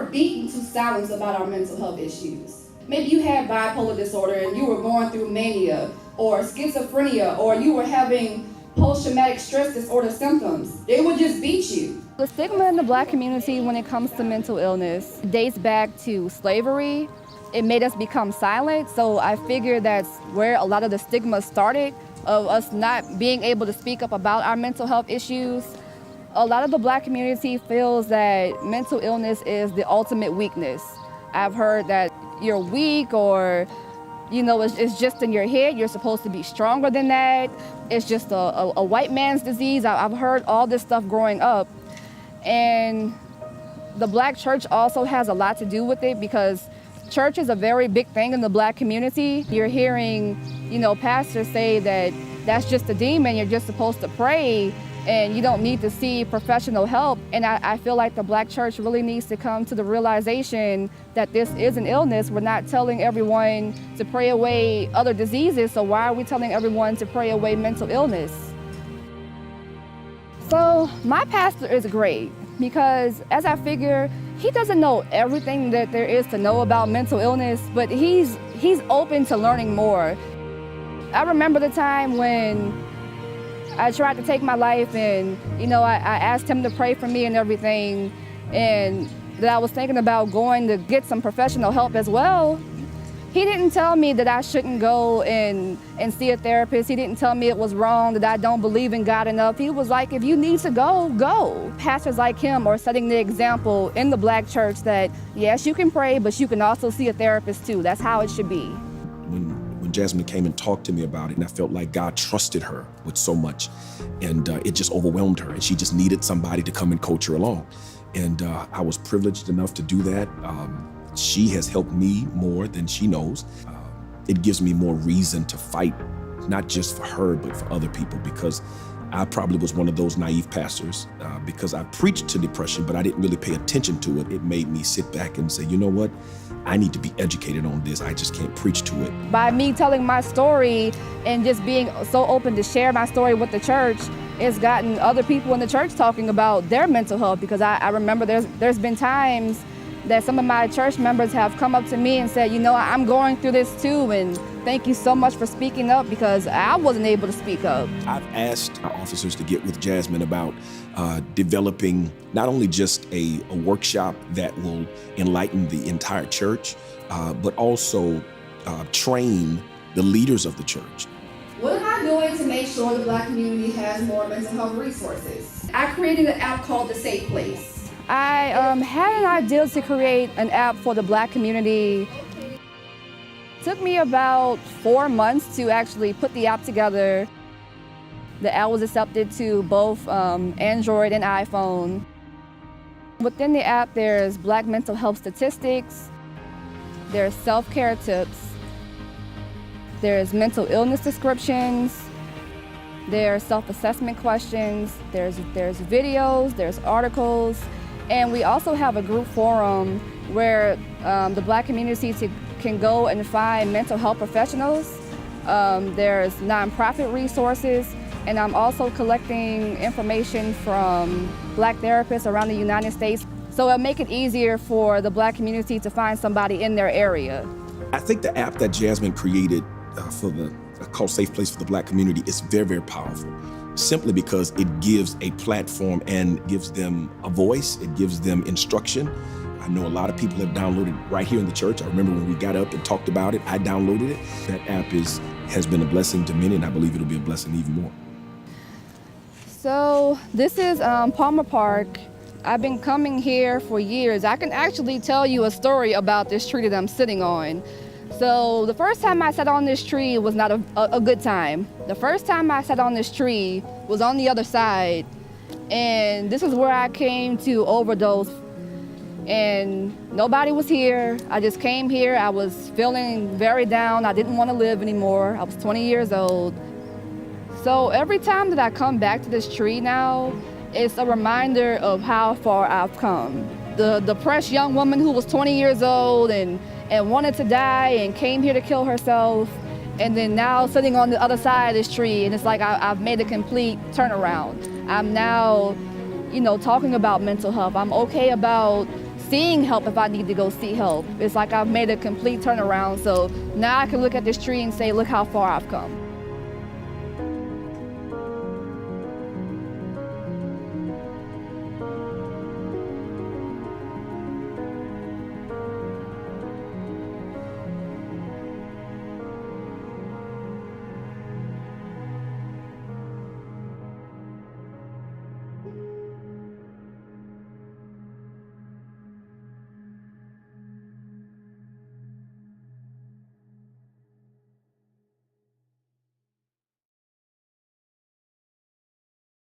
beaten to silence about our mental health issues. Maybe you had bipolar disorder and you were going through mania or schizophrenia, or you were having post-traumatic stress disorder symptoms. They would just beat you. The stigma in the Black community when it comes to mental illness dates back to slavery. It made us become silent, so I figure that's where a lot of the stigma started, of us not being able to speak up about our mental health issues. A lot of the Black community feels that mental illness is the ultimate weakness. I've heard that you're weak, or it's just in your head, you're supposed to be stronger than that. It's just a white man's disease. I've heard all this stuff growing up. And the Black church also has a lot to do with it, because church is a very big thing in the Black community. You're hearing, pastors say that that's just a demon, you're just supposed to pray, and you don't need to see professional help. And I feel like the Black church really needs to come to the realization that this is an illness. We're not telling everyone to pray away other diseases, so why are we telling everyone to pray away mental illness? So my pastor is great, because as I figure, he doesn't know everything that there is to know about mental illness, but he's open to learning more. I remember the time when I tried to take my life, and I asked him to pray for me and everything, and that I was thinking about going to get some professional help as well. He didn't tell me that I shouldn't go and see a therapist. He didn't tell me it was wrong, that I don't believe in God enough. He was like, if you need to go, go. Pastors like him are setting the example in the Black church that, yes, you can pray, but you can also see a therapist too. That's how it should be. When Jasmin came and talked to me about it, and I felt like God trusted her with so much, and it just overwhelmed her, and she just needed somebody to come and coach her along. And I was privileged enough to do that. She has helped me more than she knows. It gives me more reason to fight, not just for her, but for other people, because I probably was one of those naive pastors, because I preached to depression, but I didn't really pay attention to it. It made me sit back and say, you know what? I need to be educated on this. I just can't preach to it. By me telling my story and just being so open to share my story with the church, it's gotten other people in the church talking about their mental health, because I remember there's been times that some of my church members have come up to me and said, I'm going through this too, and thank you so much for speaking up, because I wasn't able to speak up. I've asked our officers to get with Jasmin about developing not only just a workshop that will enlighten the entire church, but also train the leaders of the church. What am I doing to make sure the Black community has more mental health resources? I created an app called The Safe Place. I had an idea to create an app for the Black community. It took me about 4 months to actually put the app together. The app was accepted to both Android and iPhone. Within the app, there's Black mental health statistics, there's self-care tips, there's mental illness descriptions, there's self-assessment questions, there's videos, there's articles, and we also have a group forum where the Black community can go and find mental health professionals. There's nonprofit resources, and I'm also collecting information from Black therapists around the United States, so it'll make it easier for the Black community to find somebody in their area. I think the app that Jasmin created called Safe Place for the Black community is very, very powerful, simply because it gives a platform and gives them a voice, it gives them instruction. I know a lot of people have downloaded it right here in the church. I remember when we got up and talked about it, I downloaded it. That app has been a blessing to many, and I believe it'll be a blessing even more. So this is Palmer Park. I've been coming here for years. I can actually tell you a story about this tree that I'm sitting on. So the first time I sat on this tree was not a good time. The first time I sat on this tree was on the other side, and this is where I came to overdose, and nobody was here. I just came here. I was feeling very down. I didn't want to live anymore. I was 20 years old. So every time that I come back to this tree now, it's a reminder of how far I've come. The depressed young woman who was 20 years old and wanted to die and came here to kill herself, and then now sitting on the other side of this tree, and it's like I've made a complete turnaround. I'm now, talking about mental health. I'm okay about seeing help if I need to go see help. It's like I've made a complete turnaround. So now I can look at this tree and say, look how far I've come.